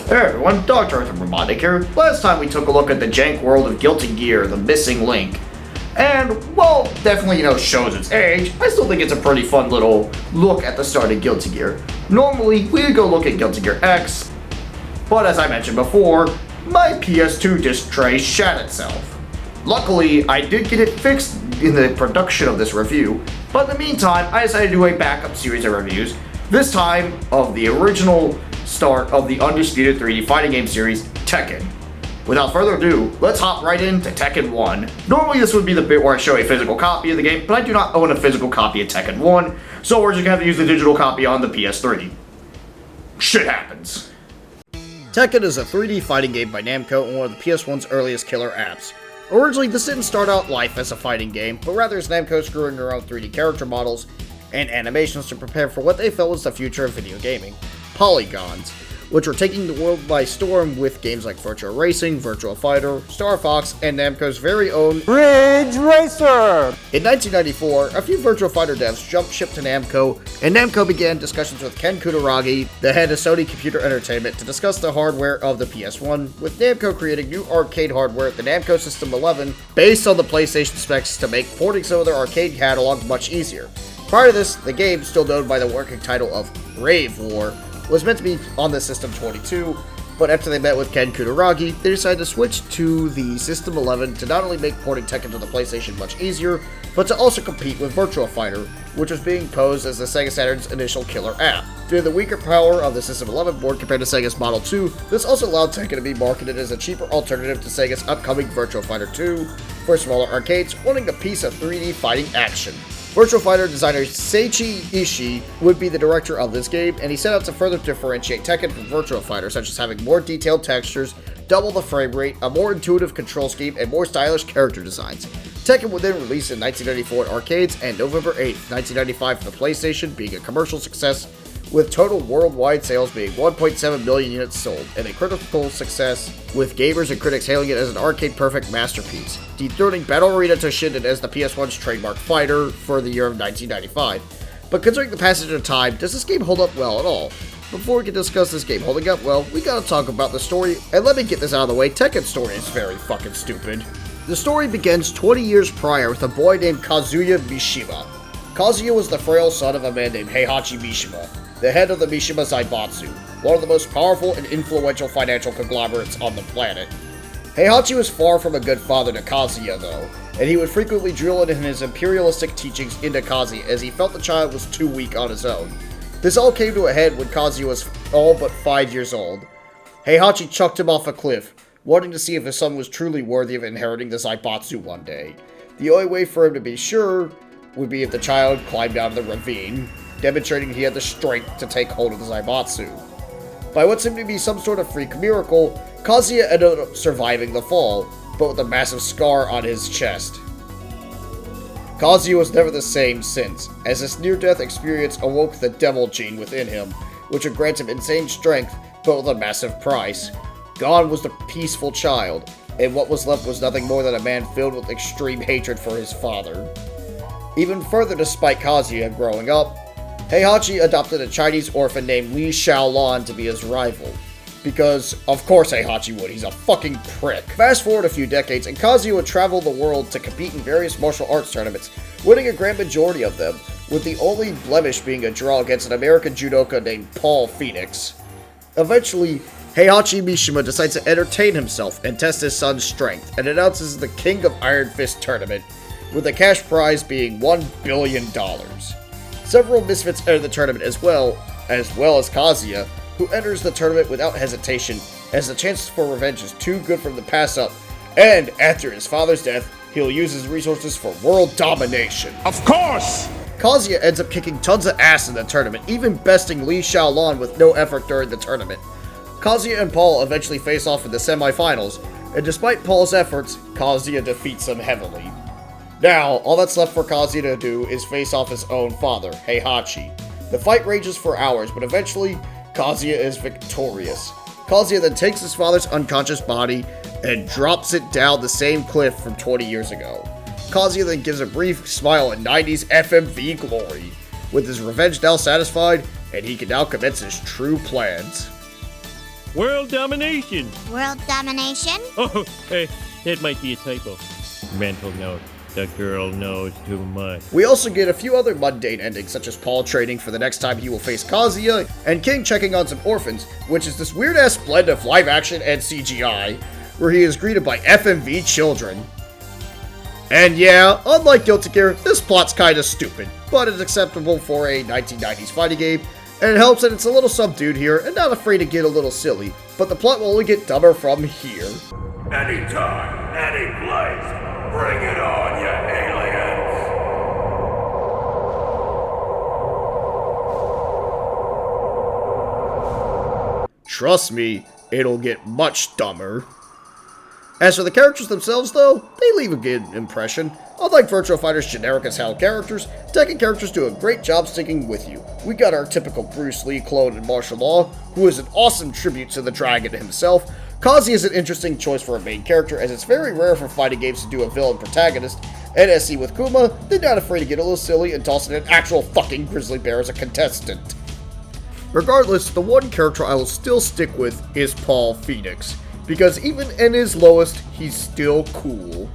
Hey everyone, Dr. Arthur Robotic here. Last time we took a look at the jank world of Guilty Gear, the missing link. And, well, definitely, shows its age, I still think it's a pretty fun little look at the start of Guilty Gear. Normally, we would go look at Guilty Gear X, but as I mentioned before, my PS2 disc tray shat itself. Luckily, I did get it fixed in the production of this review, but in the meantime, I decided to do a backup series of reviews, this time of the original start of the undisputed 3D fighting game series, Tekken. Without further ado, let's hop right into Tekken 1. Normally this would be the bit where I show a physical copy of the game, but I do not own a physical copy of Tekken 1, so we're just gonna have to use the digital copy on the PS3. Shit happens. Tekken is a 3D fighting game by Namco and one of the PS1's earliest killer apps. Originally, this didn't start out life as a fighting game, but rather as Namco screwing around 3D character models and animations to prepare for what they felt was the future of video gaming. Polygons, which were taking the world by storm with games like Virtua Racing, Virtua Fighter, Star Fox, and Namco's very own Ridge Racer! In 1994, a few Virtua Fighter devs jumped ship to Namco, and Namco began discussions with Ken Kutaragi, the head of Sony Computer Entertainment, to discuss the hardware of the PS1, with Namco creating new arcade hardware, the Namco System 11, based on the PlayStation specs to make porting some of their arcade catalog much easier. Prior to this, the game, still known by the working title of Rave War, was meant to be on the System 22, but after they met with Ken Kutaragi, they decided to switch to the System 11 to not only make porting Tekken to the PlayStation much easier, but to also compete with Virtua Fighter, which was being posed as the Sega Saturn's initial killer app. Due to the weaker power of the System 11 board compared to Sega's Model 2, this also allowed Tekken to be marketed as a cheaper alternative to Sega's upcoming Virtua Fighter 2 for smaller arcades wanting a piece of 3D fighting action. Virtua Fighter designer Seiichi Ishii would be the director of this game, and he set out to further differentiate Tekken from Virtua Fighter, such as having more detailed textures, double the frame rate, a more intuitive control scheme, and more stylish character designs. Tekken would then release in 1994 in arcades, and November 8th, 1995 for the PlayStation, being a commercial success, with total worldwide sales being 1.7 million units sold, and a critical success, with gamers and critics hailing it as an arcade-perfect masterpiece, dethroning Battle Arena Toshinden as the PS1's trademark fighter for the year of 1995. But considering the passage of time, does this game hold up well at all? Before we can discuss this game holding up well, we gotta talk about the story, and let me get this out of the way, Tekken's story is very fucking stupid. The story begins 20 years prior with a boy named Kazuya Mishima. Kazuya was the frail son of a man named Heihachi Mishima, the head of the Mishima Zaibatsu, one of the most powerful and influential financial conglomerates on the planet. Heihachi was far from a good father to Kazuya, though, and he would frequently drill in his imperialistic teachings into Kazuya as he felt the child was too weak on his own. This all came to a head when Kazuya was all but 5 years old. Heihachi chucked him off a cliff, wanting to see if his son was truly worthy of inheriting the Zaibatsu one day. The only way for him to be sure would be if the child climbed down the ravine, demonstrating he had the strength to take hold of the Zaibatsu. By what seemed to be some sort of freak miracle, Kazuya ended up surviving the fall, but with a massive scar on his chest. Kazuya was never the same since, as this near-death experience awoke the devil gene within him, which would grant him insane strength, but with a massive price. Gone was the peaceful child, and what was left was nothing more than a man filled with extreme hatred for his father. Even further, despite Kazuya growing up, Heihachi adopted a Chinese orphan named Li Xiaolan to be his rival. Because, of course Heihachi would, he's a fucking prick. Fast forward a few decades, and Kazuya would travel the world to compete in various martial arts tournaments, winning a grand majority of them, with the only blemish being a draw against an American judoka named Paul Phoenix. Eventually, Heihachi Mishima decides to entertain himself and test his son's strength, and announces the King of Iron Fist tournament, with the cash prize being $1 billion. Several misfits enter the tournament as well as Kazuya, who enters the tournament without hesitation, as the chances for revenge is too good for him to pass up, and after his father's death, he'll use his resources for world domination. Of course! Kazuya ends up kicking tons of ass in the tournament, even besting Li Xiaolan with no effort during the tournament. Kazuya and Paul eventually face off in the semifinals, and despite Paul's efforts, Kazuya defeats him heavily. Now, all that's left for Kazuya to do is face off his own father, Heihachi. The fight rages for hours, but eventually, Kazuya is victorious. Kazuya then takes his father's unconscious body and drops it down the same cliff from 20 years ago. Kazuya then gives a brief smile at 90s FMV glory. With his revenge now satisfied, and he can now commence his true plans. World domination! World domination? Oh, hey, that might be a typo. Mental note. The girl knows too much. We also get a few other mundane endings, such as Paul training for the next time he will face Kazuya, and King checking on some orphans, which is this weird-ass blend of live action and CGI, where he is greeted by FMV children. And yeah, unlike Guilty Gear, this plot's kinda stupid, but it's acceptable for a 1990s fighting game, and it helps that it's a little subdued here and not afraid to get a little silly, but the plot will only get dumber from here. Anytime, any place, bring it on, you aliens! Trust me, it'll get much dumber. As for the characters themselves, though, they leave a good impression. Unlike Virtua Fighter's generic as hell characters, Tekken characters do a great job sticking with you. We got our typical Bruce Lee clone in martial law, who is an awesome tribute to the dragon himself. Kazi is an interesting choice for a main character, as it's very rare for fighting games to do a villain protagonist, and as seen with Kuma, they're not afraid to get a little silly and toss in an actual fucking grizzly bear as a contestant. Regardless, the one character I will still stick with is Paul Phoenix, because even in his lowest, he's still cool.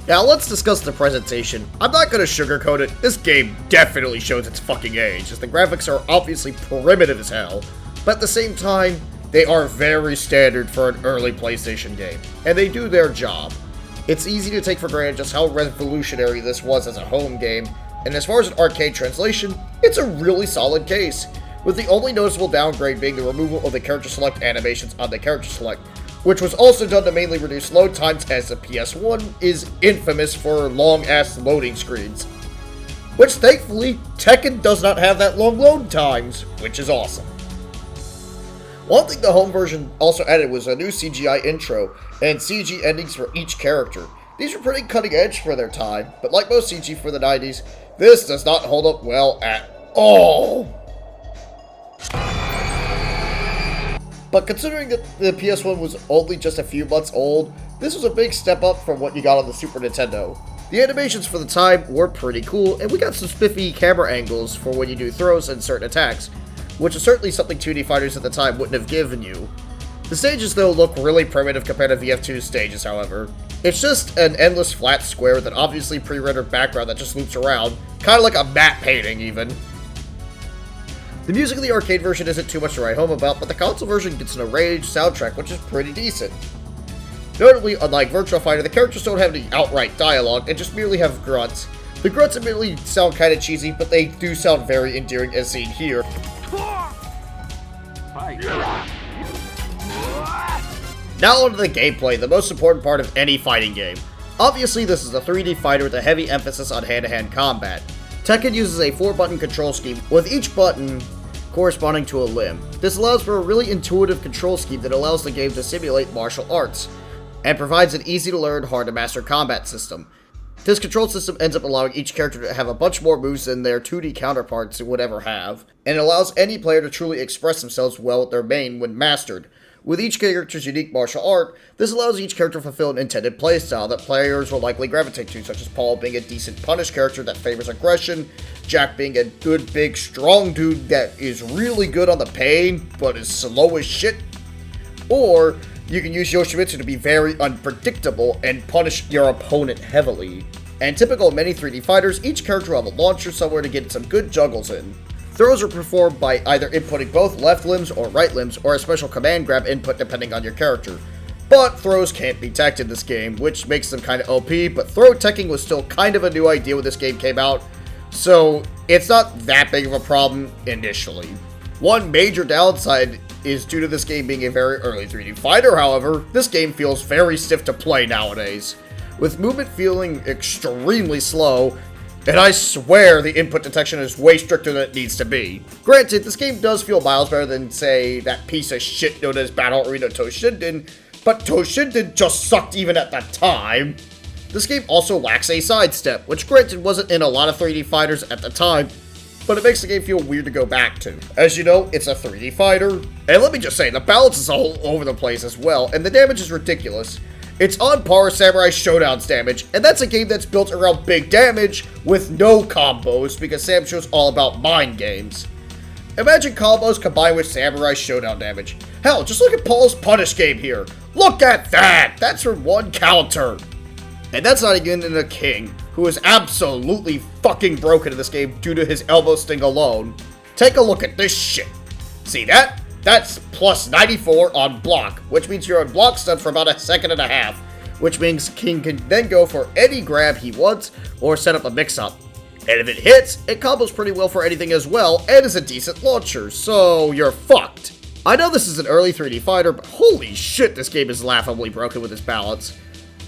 Now let's discuss the presentation. I'm not gonna sugarcoat it, this game definitely shows its fucking age, as the graphics are obviously primitive as hell, but at the same time, they are very standard for an early PlayStation game, and they do their job. It's easy to take for granted just how revolutionary this was as a home game, and as far as an arcade translation, it's a really solid case, with the only noticeable downgrade being the removal of the character select animations on the character select, which was also done to mainly reduce load times, as the PS1 is infamous for long-ass loading screens. Which thankfully, Tekken does not have that long load times, which is awesome. One thing the home version also added was a new CGI intro and CG endings for each character. These were pretty cutting edge for their time, but like most CG for the 90s, this does not hold up well at all. But considering that the PS1 was only just a few months old, this was a big step up from what you got on the Super Nintendo. The animations for the time were pretty cool, and we got some spiffy camera angles for when you do throws and certain attacks, which is certainly something 2D fighters at the time wouldn't have given you. The stages though look really primitive compared to VF2's stages, however. It's just an endless flat square with an obviously pre-rendered background that just loops around, kinda like a matte painting even. The music in the arcade version isn't too much to write home about, but the console version gets an arranged soundtrack which is pretty decent. Notably, unlike Virtua Fighter, the characters don't have any outright dialogue and just merely have grunts. The grunts admittedly sound kinda cheesy, but they do sound very endearing as seen here. Now onto the gameplay, the most important part of any fighting game. Obviously, this is a 3D fighter with a heavy emphasis on hand-to-hand combat. Tekken uses a 4-button control scheme, with each button corresponding to a limb. This allows for a really intuitive control scheme that allows the game to simulate martial arts, and provides an easy-to-learn, hard-to-master combat system. This control system ends up allowing each character to have a bunch more moves than their 2D counterparts would ever have, and it allows any player to truly express themselves well with their main when mastered. With each character's unique martial art, this allows each character to fulfill an intended playstyle that players will likely gravitate to, such as Paul being a decent punish character that favors aggression, Jack being a good, big, strong dude that is really good on the pain, but is slow as shit, or you can use Yoshimitsu to be very unpredictable and punish your opponent heavily. And typical of many 3D fighters, each character will have a launcher somewhere to get some good juggles in. Throws are performed by either inputting both left limbs or right limbs, or a special command grab input depending on your character. But throws can't be teched in this game, which makes them kinda OP, but throw teching was still kind of a new idea when this game came out, so it's not that big of a problem initially. One major downside is due to this game being a very early 3D fighter, however, this game feels very stiff to play nowadays, with movement feeling extremely slow, and I swear the input detection is way stricter than it needs to be. Granted, this game does feel miles better than, say, that piece of shit known as Battle Arena Toshinden, but Toshinden just sucked even at the time. This game also lacks a sidestep, which granted wasn't in a lot of 3D fighters at the time, but it makes the game feel weird to go back to. As you know, it's a 3D fighter, and let me just say, the balance is all over the place as well, and the damage is ridiculous. It's on par with Samurai Showdown's damage, and that's a game that's built around big damage with no combos, because Sam Show's all about mind games. Imagine combos combined with Samurai Showdown damage. Hell, just look at Paul's punish game here. Look at that! That's for one counter. And that's not even in a king, who is absolutely fucking broken in this game due to his elbow sting alone. Take a look at this shit. See that? That's plus 94 on block, which means you're on block stun for about a second and a half, which means King can then go for any grab he wants or set up a mix-up. And if it hits, it combos pretty well for anything as well, and is a decent launcher, so you're fucked. I know this is an early 3D fighter, but holy shit, this game is laughably broken with its balance.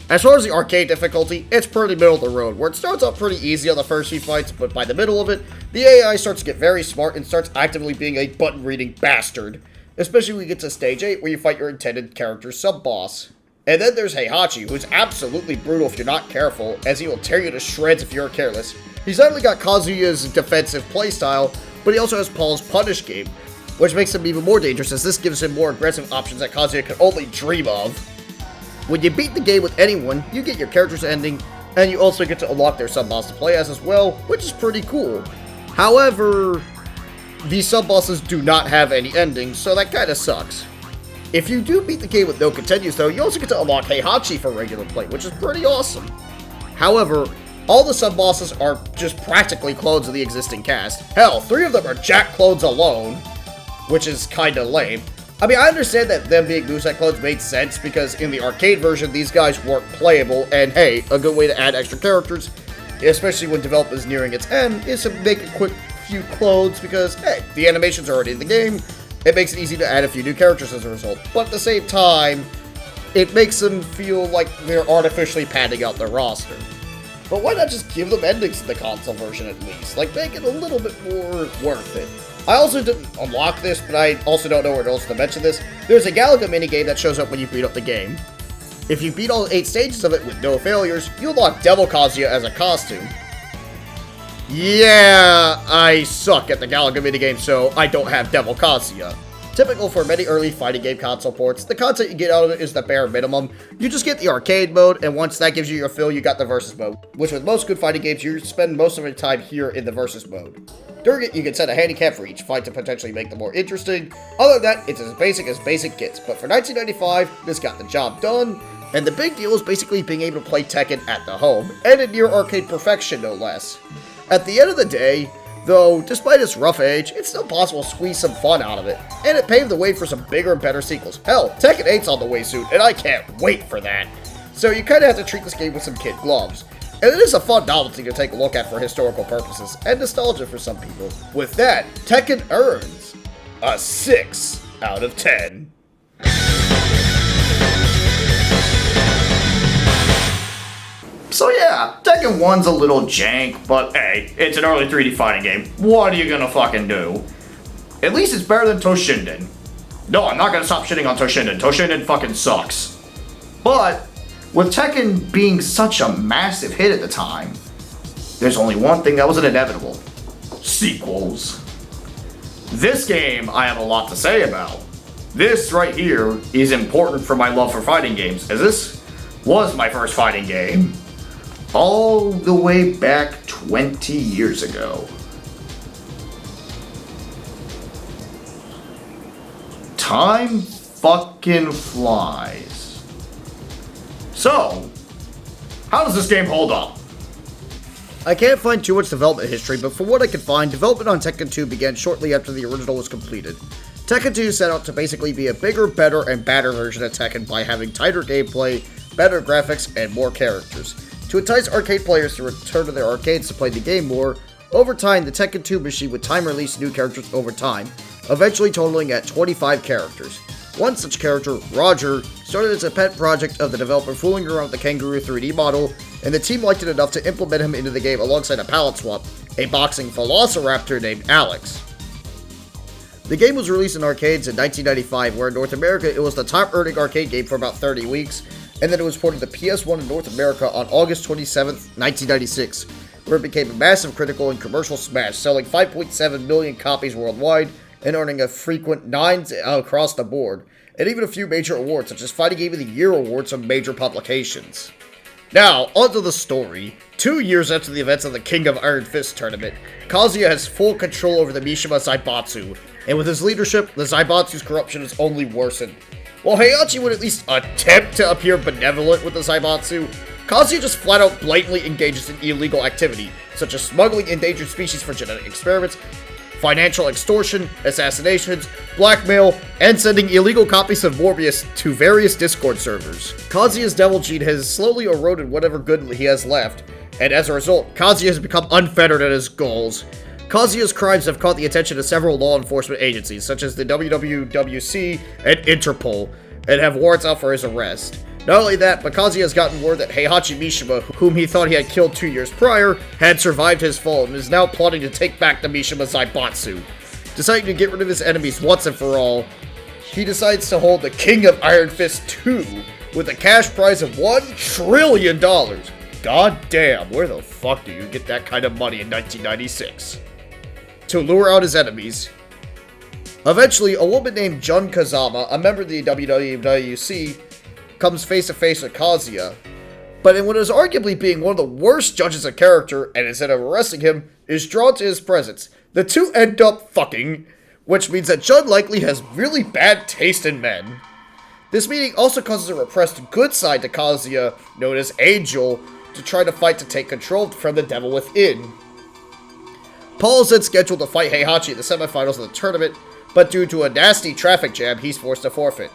As far as the arcade difficulty, it's pretty middle of the road, where it starts out pretty easy on the first few fights, but by the middle of it, the AI starts to get very smart and starts actively being a button-reading bastard. Especially when you get to stage 8, where you fight your intended character's sub-boss. And then there's Heihachi, who's absolutely brutal if you're not careful, as he will tear you to shreds if you're careless. He's not only got Kazuya's defensive playstyle, but he also has Paul's punish game, which makes him even more dangerous as this gives him more aggressive options that Kazuya could only dream of. When you beat the game with anyone, you get your character's ending, and you also get to unlock their sub-boss to play as well, which is pretty cool. However, these sub-bosses do not have any endings, so that kinda sucks. If you do beat the game with no continues though, you also get to unlock Heihachi for regular play, which is pretty awesome. However, all the sub-bosses are just practically clones of the existing cast. Hell, 3 of them are Jack clones alone, which is kinda lame. I mean, I understand that them being Moveset clones made sense, because in the arcade version, these guys weren't playable, and hey, a good way to add extra characters, especially when development is nearing its end, is to make a quick few clones, because hey, the animations are already in the game. It makes it easy to add a few new characters as a result, but at the same time, it makes them feel like they're artificially padding out their roster. But why not just give them endings in the console version at least? Like, make it a little bit more worth it. I also didn't unlock this, but I also don't know where else to mention this. There's a Galaga minigame that shows up when you beat up the game. If you beat all 8 stages of it with no failures, you unlock Devil Kazuya as a costume. Yeah, I suck at the Galaga minigame, so I don't have Devil Kazuya. Typical for many early fighting game console ports, the content you get out of it is the bare minimum. You just get the arcade mode, and once that gives you your fill, you got the versus mode. Which with most good fighting games, you spend most of your time here in the versus mode. During it, you can set a handicap for each fight to potentially make them more interesting. Other than that, it's as basic gets, but for 1995, this got the job done. And the big deal is basically being able to play Tekken at the home, and in near arcade perfection no less. At the end of the day, though, despite its rough age, it's still possible to squeeze some fun out of it, and it paved the way for some bigger and better sequels. Hell, Tekken 8's on the way soon, and I can't wait for that. So you kinda have to treat this game with some kid gloves. And it is a fun novelty to take a look at for historical purposes, and nostalgia for some people. With that, Tekken earns a 6 out of 10. So yeah, Tekken 1's a little jank, but hey, it's an early 3D fighting game. What are you gonna fucking do? At least it's better than Toshinden. No, I'm not gonna stop shitting on Toshinden. Toshinden fucking sucks. But, with Tekken being such a massive hit at the time, there's only one thing that was inevitable. Sequels. This game I have a lot to say about. This right here is important for my love for fighting games, as this was my first fighting game. All the way back 20 years ago. Time fucking flies. So, how does this game hold up? I can't find too much development history, but from what I could find, development on Tekken 2 began shortly after the original was completed. Tekken 2 set out to basically be a bigger, better, and badder version of Tekken by having tighter gameplay, better graphics, and more characters. To entice arcade players to return to their arcades to play the game more, over time the Tekken 2 machine would time-release new characters over time, eventually totaling at 25 characters. One such character, Roger, started as a pet project of the developer fooling around with the Kangaroo 3D model, and the team liked it enough to implement him into the game alongside a palette swap, a boxing velociraptor named Alex. The game was released in arcades in 1995, where in North America it was the top-earning arcade game for about 30 weeks, and then it was ported to PS1 in North America on August 27, 1996, where it became a massive critical and commercial smash, selling 5.7 million copies worldwide and earning a frequent 9s across the board, and even a few major awards such as Fighting Game of the Year awards from major publications. Now, onto the story. 2 years after the events of the King of Iron Fist tournament, Kazuya has full control over the Mishima Zaibatsu, and with his leadership, the Zaibatsu's corruption has only worsened. While Heihachi would at least attempt to appear benevolent with the Zaibatsu, Kazuya just flat out blatantly engages in illegal activity, such as smuggling endangered species for genetic experiments, financial extortion, assassinations, blackmail, and sending illegal copies of Morbius to various Discord servers. Kazuya's devil gene has slowly eroded whatever good he has left, and as a result, Kazuya has become unfettered at his goals. Kazuya's crimes have caught the attention of several law enforcement agencies, such as the WWWC and Interpol, and have warrants out for his arrest. Not only that, but Kazuya has gotten word that Heihachi Mishima, whom he thought he had killed 2 years prior, had survived his fall and is now plotting to take back the Mishima Zaibatsu. Deciding to get rid of his enemies once and for all, he decides to hold the King of Iron Fist 2 with a cash prize of $1 trillion. God damn, where the fuck do you get that kind of money in 1996? To lure out his enemies. Eventually, a woman named Jun Kazama, a member of the WWWC, comes face to face with Kazuya, but in what is arguably being one of the worst judges of character, and instead of arresting him, is drawn to his presence. The two end up fucking, which means that Jun likely has really bad taste in men. This meeting also causes a repressed good side to Kazuya, known as Angel, to try to fight to take control from the devil within. Paul is then scheduled to fight Heihachi in the semifinals of the tournament, but due to a nasty traffic jam, he's forced to forfeit.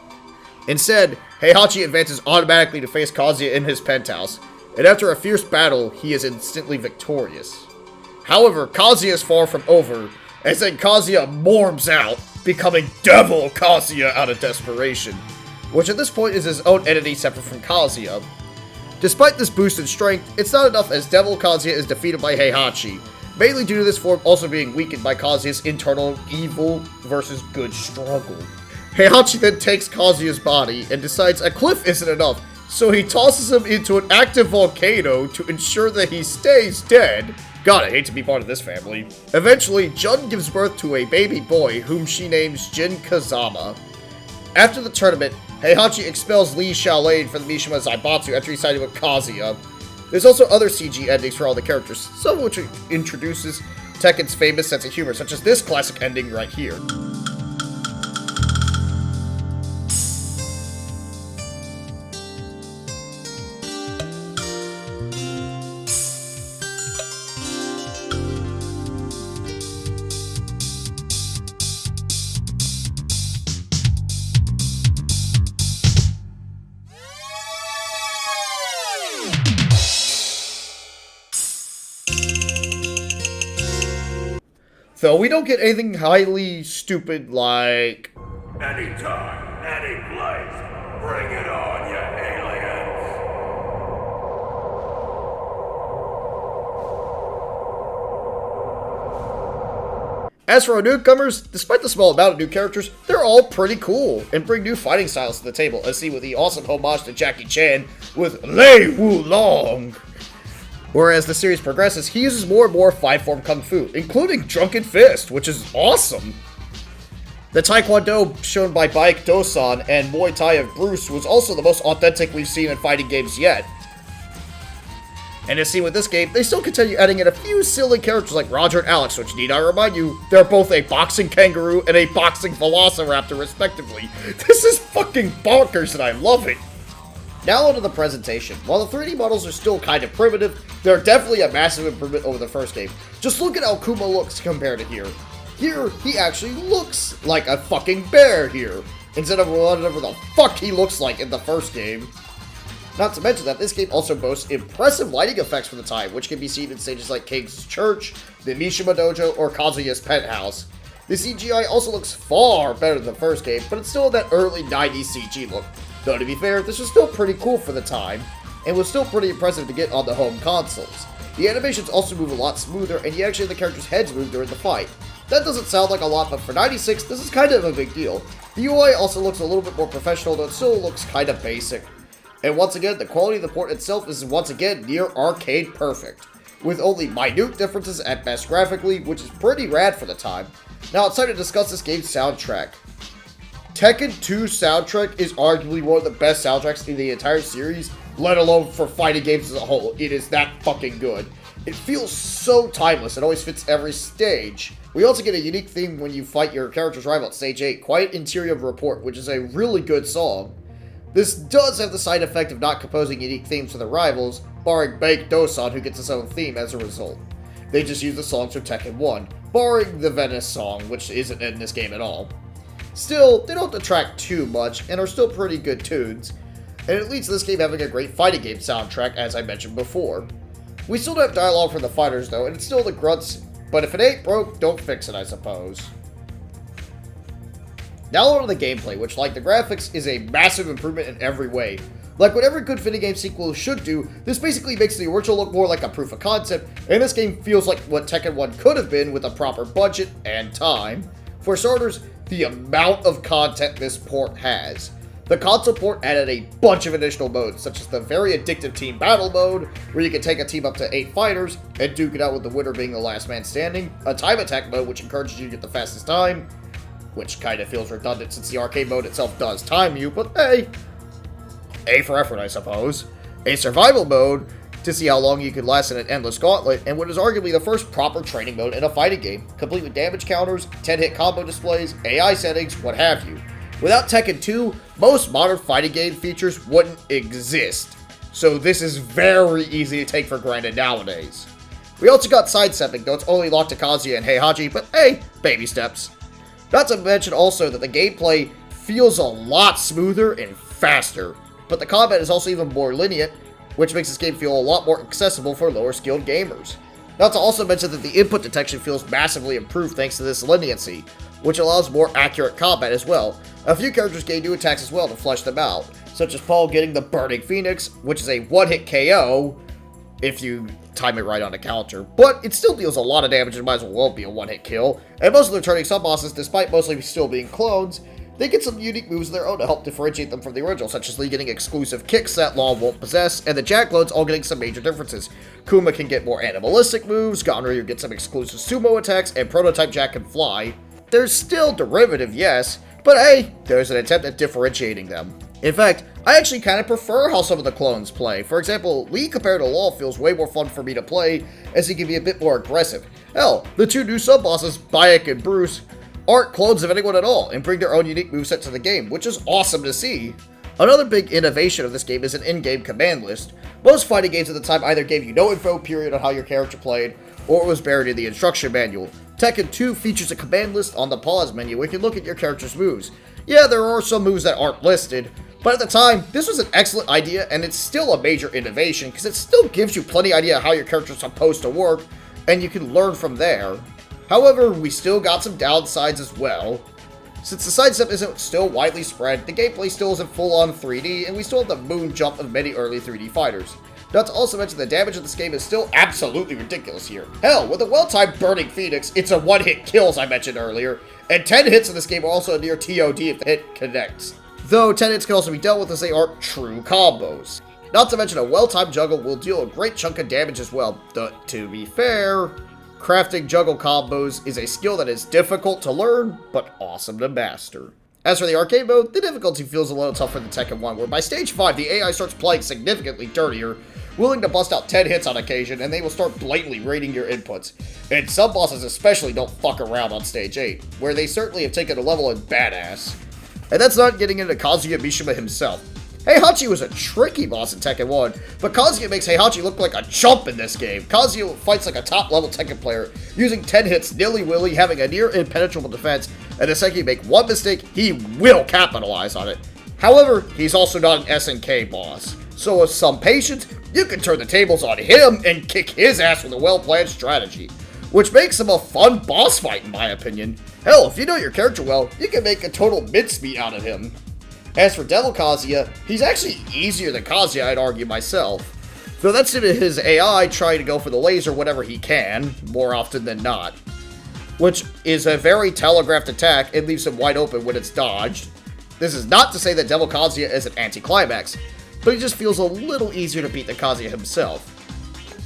Instead, Heihachi advances automatically to face Kazuya in his penthouse, and after a fierce battle, he is instantly victorious. However, Kazuya is far from over, as then Kazuya morms out, becoming Devil Kazuya out of desperation, which at this point is his own entity separate from Kazuya. Despite this boost in strength, it's not enough as Devil Kazuya is defeated by Heihachi, mainly due to this form also being weakened by Kazuya's internal evil versus good struggle. Heihachi then takes Kazuya's body and decides a cliff isn't enough, so he tosses him into an active volcano to ensure that he stays dead. God, I hate to be part of this family. Eventually, Jun gives birth to a baby boy whom she names Jin Kazama. After the tournament, Heihachi expels Li Xiaolin from the Mishima Zaibatsu after he sided with Kazuya. There's also other CG endings for all the characters, some of which introduces Tekken's famous sense of humor, such as this classic ending right here. Though we don't get anything highly stupid like... Anytime, any place, bring it on, you aliens! As for our newcomers, despite the small amount of new characters, they're all pretty cool and bring new fighting styles to the table, as seen with the awesome homage to Jackie Chan with Lei Wu Long. Whereas the series progresses, he uses more and more 5-form kung fu, including Drunken Fist, which is awesome. The Taekwondo shown by Baek Do-san and Muay Thai of Bruce was also the most authentic we've seen in fighting games yet. And as seen with this game, they still continue adding in a few silly characters like Roger and Alex, which need I remind you, they're both a boxing kangaroo and a boxing velociraptor respectively. This is fucking bonkers and I love it. Now onto the presentation. While the 3D models are still kind of primitive, they're definitely a massive improvement over the first game. Just look at how Kuma looks compared to here. Here, he actually looks like a fucking bear here, instead of whatever the fuck he looks like in the first game. Not to mention that this game also boasts impressive lighting effects for the time, which can be seen in stages like King's Church, the Mishima Dojo, or Kazuya's penthouse. The CGI also looks far better than the first game, but it's still in that early 90s CG look. Though to be fair, this was still pretty cool for the time, and was still pretty impressive to get on the home consoles. The animations also move a lot smoother, and you actually have the characters' heads move during the fight. That doesn't sound like a lot, but for 96, this is kind of a big deal. The UI also looks a little bit more professional, though it still looks kind of basic. And once again, the quality of the port itself is once again near arcade perfect, with only minute differences at best graphically, which is pretty rad for the time. Now it's time to discuss this game's soundtrack. Tekken 2 soundtrack is arguably one of the best soundtracks in the entire series, let alone for fighting games as a whole. It is that fucking good. It feels so timeless, it always fits every stage. We also get a unique theme when you fight your character's rival at stage 8, Quiet Interior Report, which is a really good song. This does have the side effect of not composing unique themes for the rivals, barring Bank Dosan, who gets his own theme as a result. They just use the songs from Tekken 1, barring the Venice song, which isn't in this game at all. Still, they don't detract too much, and are still pretty good tunes, and it leads to this game having a great fighting game soundtrack, as I mentioned before. We still don't have dialogue from the fighters though, and it's still the grunts, but if it ain't broke, don't fix it, I suppose. Now on to the gameplay, which, like the graphics, is a massive improvement in every way. Like what every good fighting game sequel should do, this basically makes the original look more like a proof of concept, and this game feels like what Tekken 1 could have been with a proper budget and time. For starters, the amount of content this port has. The console port added a bunch of additional modes, such as the very addictive team battle mode, where you can take a team up to 8 fighters and duke it out with the winner being the last man standing, a time attack mode which encourages you to get the fastest time, which kinda feels redundant since the arcade mode itself does time you, but hey, A for effort I suppose, a survival mode to see how long you can last in an endless gauntlet, and what is arguably the first proper training mode in a fighting game, complete with damage counters, 10-hit combo displays, AI settings, what have you. Without Tekken 2, most modern fighting game features wouldn't exist, so this is very easy to take for granted nowadays. We also got sidestepping, though it's only locked to Kazuya and Heihachi, but hey, baby steps. Not to mention also that the gameplay feels a lot smoother and faster, but the combat is also even more lenient, which makes this game feel a lot more accessible for lower skilled gamers. Not to also mention that the input detection feels massively improved thanks to this leniency, which allows more accurate combat as well. A few characters gain new attacks as well to flesh them out, such as Paul getting the Burning Phoenix, which is a one-hit KO, if you time it right on a counter, but it still deals a lot of damage and might as well be a one-hit kill, and most of the returning sub-bosses, despite mostly still being clones, they get some unique moves of their own to help differentiate them from the original, such as Lee getting exclusive kicks that Law won't possess, and the Jack clones all getting some major differences. Kuma can get more animalistic moves, Ganryu gets some exclusive sumo attacks, and Prototype Jack can fly. There's still derivative, yes, but hey, there's an attempt at differentiating them. In fact, I actually kind of prefer how some of the clones play. For example, Lee compared to Law feels way more fun for me to play, as he can be a bit more aggressive. Hell, the two new sub-bosses, Bayek and Bruce, aren't clones of anyone at all, and bring their own unique moveset to the game, which is awesome to see. Another big innovation of this game is an in-game command list. Most fighting games at the time either gave you no info period on how your character played, or it was buried in the instruction manual. Tekken 2 features a command list on the pause menu where you can look at your character's moves. Yeah, there are some moves that aren't listed, but at the time, this was an excellent idea, and it's still a major innovation, because it still gives you plenty idea how your character's supposed to work, and you can learn from there. However, we still got some downsides as well. Since the sidestep isn't still widely spread, the gameplay still isn't full-on 3D, and we still have the moon jump of many early 3D fighters. Not to also mention the damage of this game is still absolutely ridiculous here. Hell, with a well-timed Burning Phoenix, it's a one-hit kill as I mentioned earlier, and 10 hits in this game are also near TOD if the hit connects. Though 10 hits can also be dealt with as they aren't true combos. Not to mention a well-timed juggle will deal a great chunk of damage as well, but to be fair, crafting juggle combos is a skill that is difficult to learn, but awesome to master. As for the arcade mode, the difficulty feels a little tougher than Tekken 1, where by stage 5 the AI starts playing significantly dirtier, willing to bust out 10 hits on occasion, and they will start blatantly rating your inputs. And some bosses especially don't fuck around on stage 8, where they certainly have taken a level in badass. And that's not getting into Kazuya Mishima himself. Heihachi was a tricky boss in Tekken 1, but Kazuya makes Heihachi look like a chump in this game. Kazuya fights like a top-level Tekken player, using 10 hits nilly-willy, having a near-impenetrable defense, and the second you make one mistake, he will capitalize on it. However, he's also not an SNK boss, so with some patience, you can turn the tables on him and kick his ass with a well-planned strategy, which makes him a fun boss fight in my opinion. Hell, if you know your character well, you can make a total mincemeat out of him. As for Devil Kazuya, he's actually easier than Kazuya, I'd argue myself. Though that's due to his AI trying to go for the laser whenever he can, more often than not. Which is a very telegraphed attack and leaves him wide open when it's dodged. This is not to say that Devil Kazuya is an anticlimax, but he just feels a little easier to beat than Kazuya himself.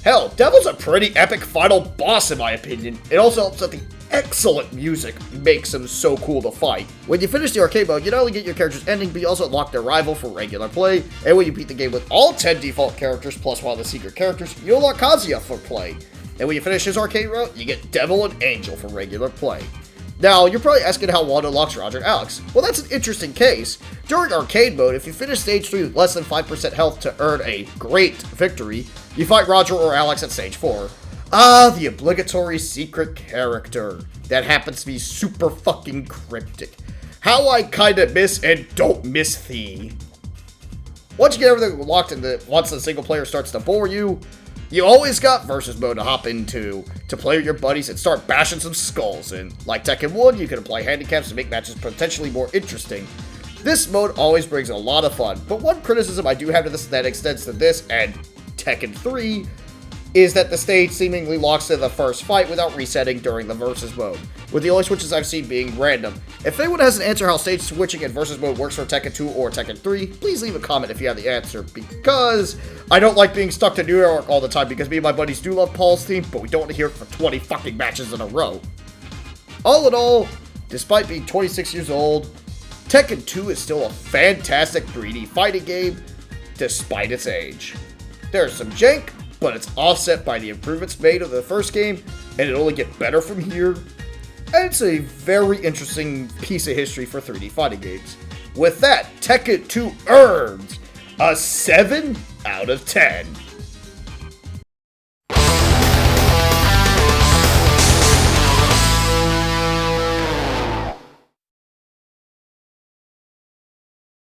Hell, Devil's a pretty epic final boss in my opinion. It also helps that the excellent music makes him so cool to fight. When you finish the arcade mode, you not only get your character's ending, but you also unlock their rival for regular play. And when you beat the game with all 10 default characters plus one of the secret characters, you unlock Kazuya for play. And when you finish his arcade route, you get Devil and Angel for regular play. Now, you're probably asking how one unlocks Roger and Alex. Well, that's an interesting case. During arcade mode, if you finish stage 3 with less than 5% health to earn a great victory, you fight Roger or Alex at stage 4. Ah, the obligatory secret character. That happens to be super fucking cryptic. How I kinda miss and don't miss thee. Once you get everything locked in, once the single player starts to bore you, you always got versus mode to hop into to play with your buddies and start bashing some skulls in. Like Tekken 1, you can apply handicaps to make matches potentially more interesting. This mode always brings a lot of fun, but one criticism I do have to this that extends to this and Tekken 3 is that the stage seemingly locks to the first fight without resetting during the versus mode, with the only switches I've seen being random. If anyone has an answer how stage switching in versus mode works for Tekken 2 or Tekken 3, please leave a comment if you have the answer, because I don't like being stuck to New York all the time because me and my buddies do love Paul's theme, but we don't want to hear it for 20 fucking matches in a row. All in all, despite being 26 years old, Tekken 2 is still a fantastic 3D fighting game, despite its age. There's some jank, but it's offset by the improvements made of the first game, and it'll only get better from here. And it's a very interesting piece of history for 3D fighting games. With that, Tekken 2 earns a 7 out of 10.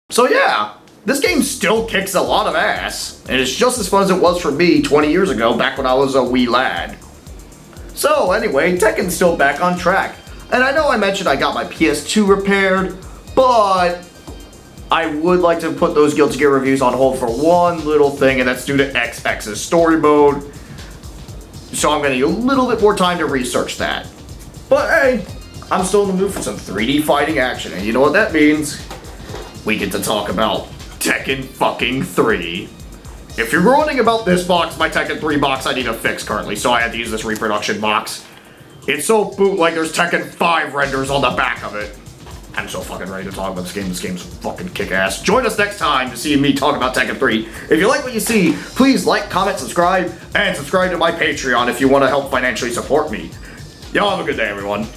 So yeah, this game still kicks a lot of ass, and it's just as fun as it was for me 20 years ago, back when I was a wee lad. So anyway, Tekken's still back on track, and I know I mentioned I got my PS2 repaired, but I would like to put those Guilty Gear reviews on hold for one little thing, and that's due to XX's story mode. So I'm gonna need a little bit more time to research that. But hey, I'm still in the mood for some 3D fighting action, and you know what that means? We get to talk about Tekken fucking 3. If you're groaning about this box, my Tekken 3 box I need to fix currently, so I had to use this reproduction box. It's so bootleg, there's Tekken 5 renders on the back of it. I'm so fucking ready to talk about this game. This game's fucking kick-ass. Join us next time to see me talk about Tekken 3. If you like what you see, please like, comment, subscribe, and subscribe to my Patreon if you want to help financially support me. Y'all have a good day, everyone.